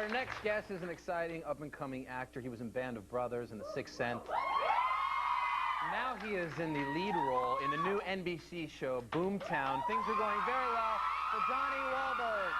Our next guest is an exciting up-and-coming actor. He was in Band of Brothers and The Sixth Sense. Now he is in the lead role in the new NBC show, Boomtown. Things are going very well for Donnie Wahlberg.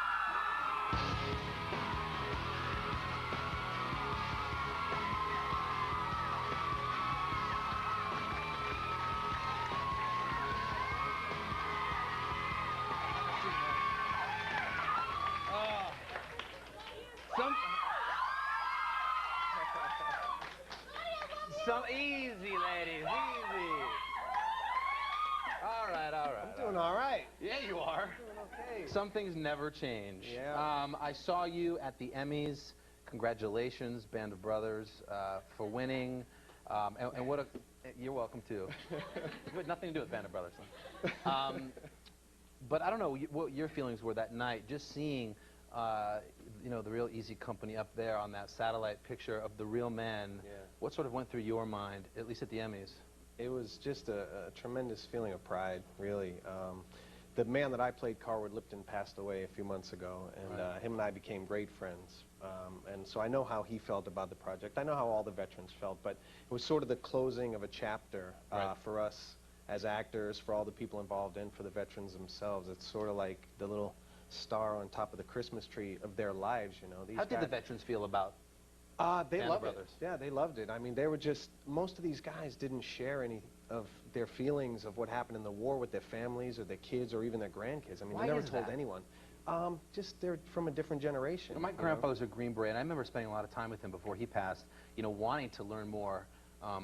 Easy, ladies, easy. All right. I'm doing all right. Yeah, you are. I'm doing okay. Some things never change. Yeah. I saw you at the Emmys. Congratulations, Band of Brothers, for winning. And what a... You're welcome, too. But nothing to do with Band of Brothers. But I don't know what your feelings were that night, just seeing... you know, the real Easy Company up there on that satellite picture of the real men. Yeah. What sort of went through your mind, at least at the Emmys? It was just a tremendous feeling of pride, really. The man that I played, Carwood Lipton, passed away a few months ago, and right. Him and I became great friends. And so I know how he felt about the project. I know how all the veterans felt, but it was sort of the closing of a chapter right. for us as actors, for all the people involved, and for the veterans themselves. It's sort of like the little star on top of the Christmas tree of their lives, you know. How did the veterans feel about they loved Brothers? it. Yeah, they loved it. I mean, they were just, most of these guys didn't share any of their feelings of what happened in the war with their families or their kids or even their grandkids. I mean, Why they never is told that? anyone. Just they're from a different generation. Well, my grandpa was a Green Beret, and I remember spending a lot of time with him before he passed, you know, wanting to learn more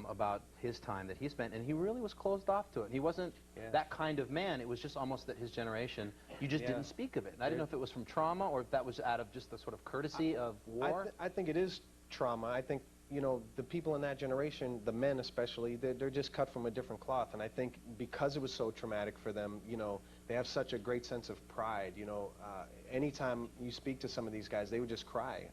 about his time that he spent, and he really was closed off to it. He wasn't that kind of man. It was just almost that his generation, you just didn't speak of it. And I didn't know if it was from trauma or if that was out of just the sort of courtesy of war. I think it is trauma. I think, you know, the people in that generation, the men especially, they're just cut from a different cloth. And I think because it was so traumatic for them, you know, they have such a great sense of pride. You know, anytime you speak to some of these guys, they would just cry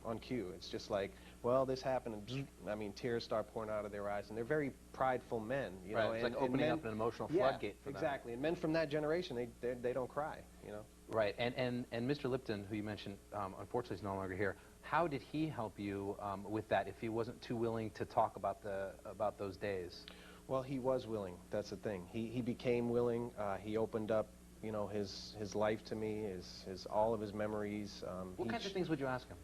on cue. It's just like, well, this happened, and I mean, tears start pouring out of their eyes, and they're very prideful men, you know. It's like opening up an emotional floodgate for them. Exactly. And men from that generation, they don't cry, you know. Right. And Mr. Lipton, who you mentioned, unfortunately is no longer here. How did he help you with that, if he wasn't too willing to talk about those days? Well, he was willing. That's the thing. He became willing. He opened up, you know, his life to me, all of his memories. What kinds of things would you ask him?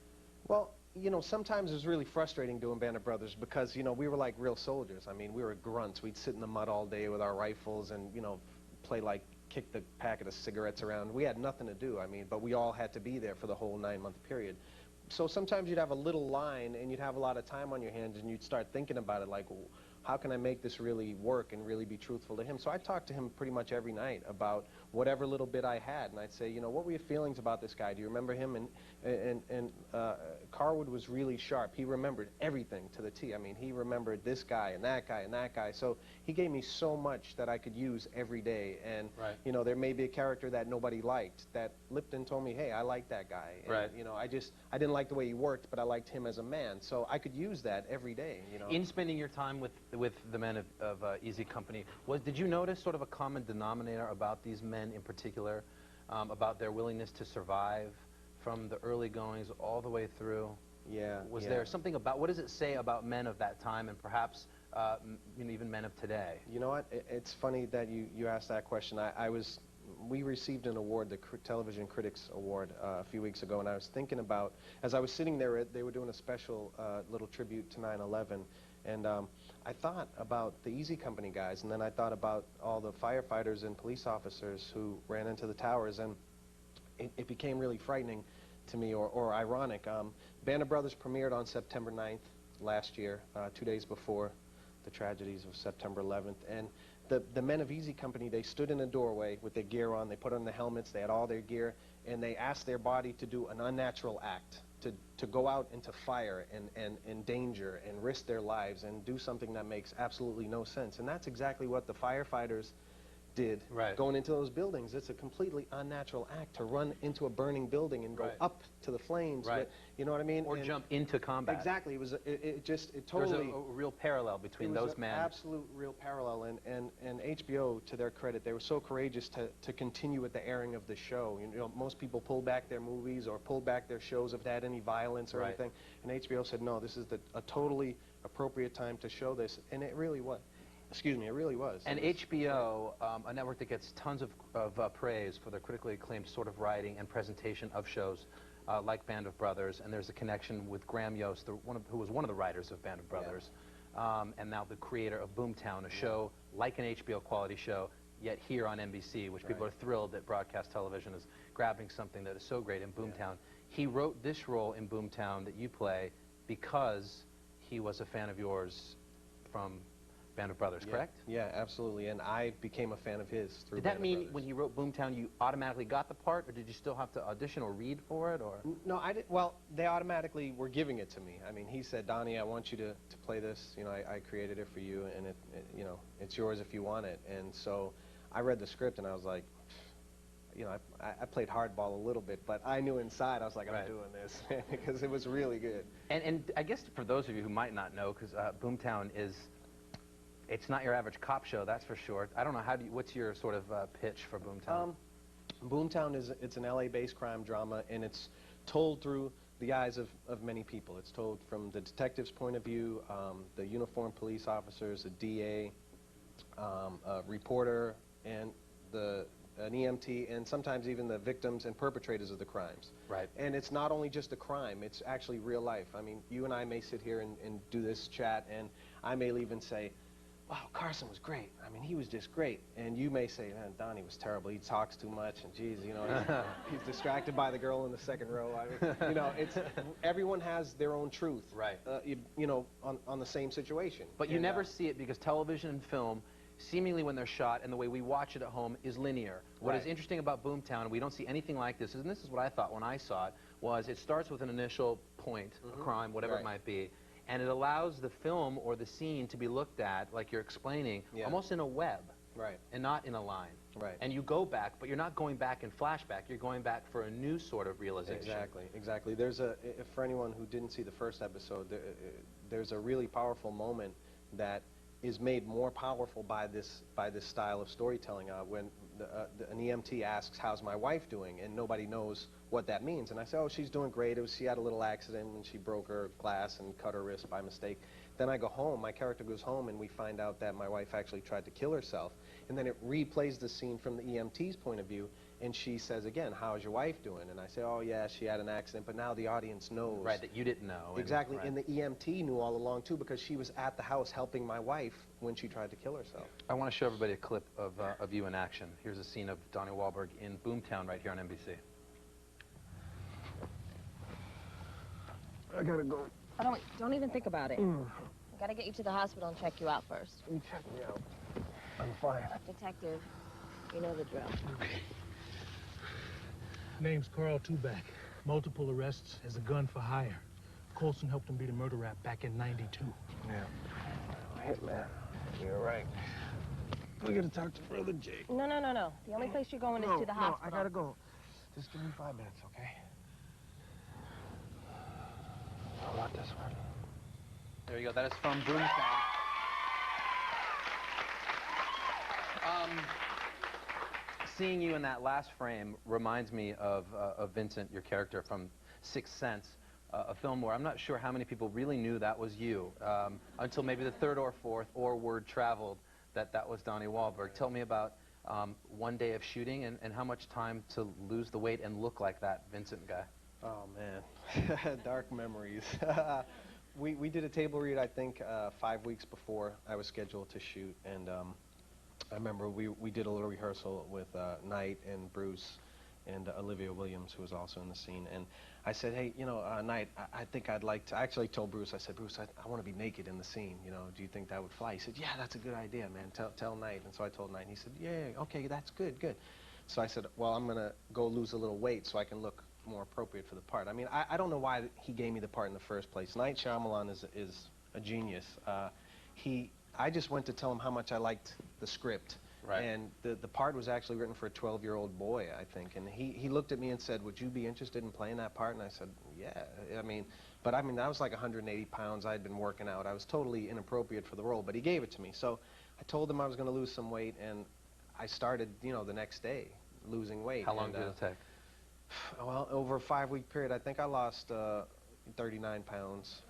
Well, you know, sometimes it was really frustrating doing Band of Brothers because, you know, we were like real soldiers. I mean, we were grunts. We'd sit in the mud all day with our rifles and, you know, play like kick the packet of cigarettes around. We had nothing to do, I mean, but we all had to be there for the whole 9-month period. So sometimes you'd have a little line and you'd have a lot of time on your hands and you'd start thinking about it like, well, how can I make this really work and really be truthful to him? So I talked to him pretty much every night about whatever little bit I had, and I'd say, you know, what were your feelings about this guy? Do you remember him? And Carwood was really sharp. He remembered everything to the T. I mean, he remembered this guy and that guy and that guy. So he gave me so much that I could use every day. And, you know, there may be a character that nobody liked that Lipton told me, hey, I like that guy. And, you know, I didn't like the way he worked, but I liked him as a man. So I could use that every day, you know. In spending your time with the men of Easy Company, did you notice sort of a common denominator about these men in particular, about their willingness to survive from the early goings all the way through? Yeah. Was there something about, what does it say about men of that time and perhaps you know, even men of today? You know what, it's funny that you asked that question. We received an award, the Television Critics Award, a few weeks ago, and I was thinking about, as I was sitting there, they were doing a special little tribute to 9/11, and I thought about the Easy Company guys, and then I thought about all the firefighters and police officers who ran into the towers, and it became really frightening to me, or ironic. Band of Brothers premiered on September 9th last year, 2 days before the tragedies of September 11th, and the men of Easy Company, they stood in a doorway with their gear on, they put on the helmets, they had all their gear, and they asked their body to do an unnatural act, to go out into fire and danger and risk their lives and do something that makes absolutely no sense. And that's exactly what the firefighters did Right. going into those buildings. It's a completely unnatural act to run into a burning building and go Right. up to the flames. Right. You know what I mean? Or And jump into combat. exactly. It was it There's totally. a real parallel between those men. Absolute real parallel, and HBO, to their credit, they were so courageous to continue with the airing of the show. You know, most people pull back their movies or pull back their shows if they had any violence or Right. anything, and HBO said, no, this is a totally appropriate time to show this, and it really was. Excuse me, it really was. And HBO, a network that gets tons of praise for their critically acclaimed sort of writing and presentation of shows like Band of Brothers, and there's a connection with Graham Yost, who was one of the writers of Band of Brothers, and now the creator of Boomtown, a show like an HBO quality show, yet here on NBC, which people are thrilled that broadcast television is grabbing something that is so great in Boomtown. He wrote this role in Boomtown that you play because he was a fan of yours from Band of Brothers, correct? Yeah, absolutely, and I became a fan of his through Did that Band of mean Brothers. when he wrote Boomtown you automatically got the part, or did you still have to audition or read for it, or? No, I did. Well, they automatically were giving it to me. I mean, he said, Donnie, I want you to play this. You know, I created it for you, and you know, it's yours if you want it. And so I read the script, and I was like, you know, I played hardball a little bit, but I knew inside I was like, I'm doing this, because it was really good. And I guess for those of you who might not know, because Boomtown is, it's not your average cop show, that's for sure. I don't know, what's your sort of pitch for Boomtown? Boomtown it's an LA-based crime drama, and it's told through the eyes of many people. It's told from the detective's point of view, the uniformed police officers, a DA, a reporter, and an EMT, and sometimes even the victims and perpetrators of the crimes. Right. And it's not only just a crime, it's actually real life. I mean, you and I may sit here and do this chat, and I may even say, wow, Carson was great. I mean, he was just great. And you may say, man, Donnie was terrible. He talks too much, and geez, you know, he's distracted by the girl in the second row. I mean, you know, everyone has their own truth. Right. You know, on the same situation. But you never see it because television and film, seemingly when they're shot and the way we watch it at home, is linear. What is interesting about Boomtown, and we don't see anything like this, and this is what I thought when I saw it, was it starts with an initial point, a crime, whatever it might be, and it allows the film or the scene to be looked at, like you're explaining, almost in a web, and not in a line. And you go back, but you're not going back in flashback, you're going back for a new sort of realization. Exactly, exactly. There's for anyone who didn't see the first episode, there's a really powerful moment that is made more powerful by this style of storytelling. When an EMT asks, how's my wife doing? And nobody knows what that means. And I say, oh, she's doing great. She had a little accident when she broke her glass and cut her wrist by mistake. Then I go home, my character goes home, and we find out that my wife actually tried to kill herself. And then it replays the scene from the EMT's point of view, and she says again, how's your wife doing? And I say, oh yeah, she had an accident, but now the audience knows. Right, that you didn't know. Exactly, and the EMT knew all along too, because she was at the house helping my wife when she tried to kill herself. I want to show everybody a clip of you in action. Here's a scene of Donnie Wahlberg in Boomtown right here on NBC. I gotta go. Oh, don't even think about it. I gotta get you to the hospital and check you out first. You check me out. I'm fine. Detective, you know the drill. Okay. Name's Carl Tuback. Multiple arrests as a gun for hire. Colson helped him beat a murder rap back in '92. Yeah. Hitman. You're right. We gotta talk to Brother Jake. No. The only place you're going is to the hospital. No, I gotta go. Just give me 5 minutes, okay? I want this one. There you go. That is from Boomtown. Seeing you in that last frame reminds me of Vincent, your character from Sixth Sense, a film where I'm not sure how many people really knew that was you until maybe the third or fourth, or word traveled that was Donnie Wahlberg. Tell me about one day of shooting and how much time to lose the weight and look like that Vincent guy. Oh man, dark memories. We did a table read, I think, 5 weeks before I was scheduled to shoot, and I remember we did a little rehearsal with Knight and Bruce and Olivia Williams, who was also in the scene, and I said, hey, you know, Knight, I think I'd like to, I actually told Bruce, I said, Bruce, I want to be naked in the scene, you know, do you think that would fly? He said, yeah, that's a good idea, man, tell Knight. And so I told Knight, and he said, yeah, okay, that's good. So I said, well, I'm going to go lose a little weight so I can look more appropriate for the part. I mean, I don't know why he gave me the part in the first place. Night Shyamalan is a genius. I just went to tell him how much I liked the script, Right. And the part was actually written for a 12-year-old boy, I think. And he looked at me and said, "Would you be interested in playing that part?" And I said, "Yeah." I mean, I was like 180 pounds. I had been working out. I was totally inappropriate for the role, but he gave it to me. So I told him I was going to lose some weight, and I started, you know, the next day losing weight. How long did it take? Well, over a 5-week period, I think I lost 39 pounds.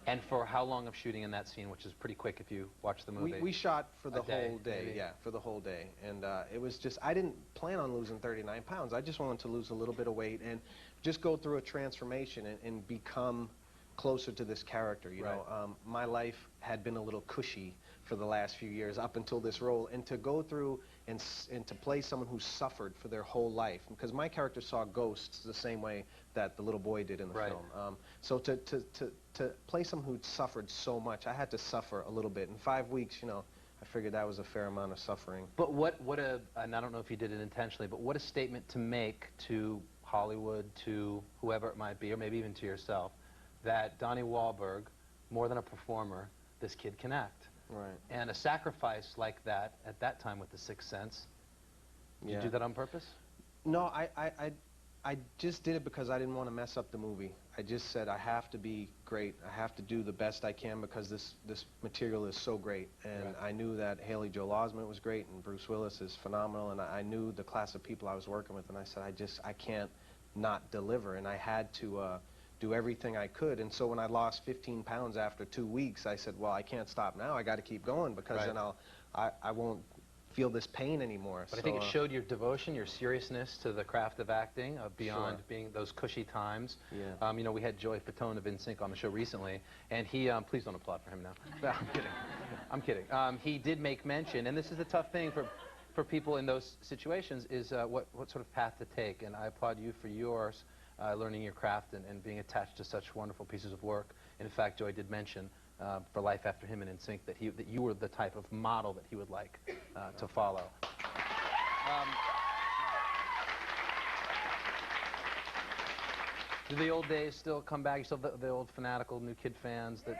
And for how long of shooting in that scene, which is pretty quick if you watch the movie? We shot for the day, whole day, maybe? yeah, for the whole day. And it was just, I didn't plan on losing 39 pounds. I just wanted to lose a little bit of weight and just go through a transformation and become closer to this character, you know. My life had been a little cushy for the last few years up until this role, and to go through and to play someone who suffered for their whole life, because my character saw ghosts the same way that the little boy did in the film. So to play someone who'd suffered so much, I had to suffer a little bit. In 5 weeks, you know, I figured that was a fair amount of suffering. But and I don't know if you did it intentionally, but what a statement to make to Hollywood, to whoever it might be, or maybe even to yourself, that Donnie Wahlberg, more than a performer, this kid can act. Right. And a sacrifice like that, at that time with The Sixth Sense, did you do that on purpose? No, I just did it because I didn't want to mess up the movie. I just said, I have to be great. I have to do the best I can because this material is so great. And I knew that Haley Joel Osment was great and Bruce Willis is phenomenal, and I knew the class of people I was working with, and I said, I can't not deliver, and I had to do everything I could. And so when I lost 15 pounds after 2 weeks, I said, well, I can't stop now. I got to keep going because then I won't feel this pain anymore. But I think it showed your devotion, your seriousness to the craft of acting, beyond being those cushy times. Yeah. You know, we had Joey Fatone of NSYNC on the show recently, and he, please don't applaud for him now. No, I'm kidding. I'm kidding. He did make mention, and this is the tough thing for people in those situations, is what sort of path to take. And I applaud you for yours, learning your craft and being attached to such wonderful pieces of work. And in fact, Joey did mention for Life After Him and NSYNC that you were the type of model that he would like to follow. Do the old days still come back? You still the old fanatical New Kid fans that?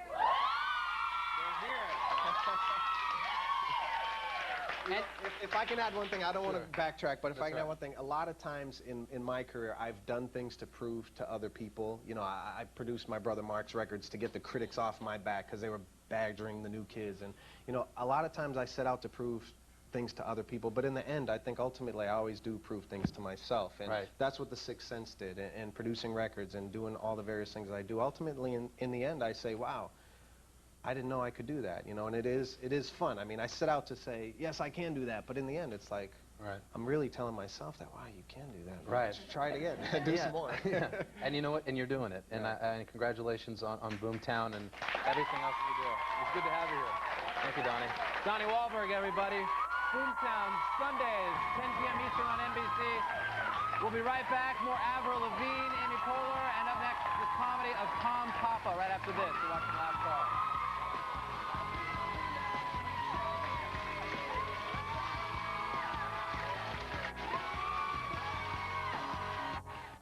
And if I can add one thing, I don't want to backtrack, but if I can add one thing, a lot of times in my career, I've done things to prove to other people. You know, I produced my brother Mark's records to get the critics off my back because they were badgering the new kids. And, you know, a lot of times I set out to prove things to other people, but in the end, I think ultimately I always do prove things to myself. And that's what The Sixth Sense did, and producing records and doing all the various things I do. Ultimately, in the end, I say, wow, I didn't know I could do that, you know, and it is fun. I mean, I set out to say, yes, I can do that, but in the end, it's like, I'm really telling myself that, wow, you can do that. Right. Try it again. Do some more. And you know what? And you're doing it. And, and congratulations on Boomtown and everything else you do. It's good to have you here. Thank you, Donnie. Donnie Wahlberg, everybody. Boomtown, Sundays, 10 p.m. Eastern on NBC. We'll be right back. More Avril Lavigne, Amy Poehler, and up next, the comedy of Tom Papa right after this. You're watching Last Call.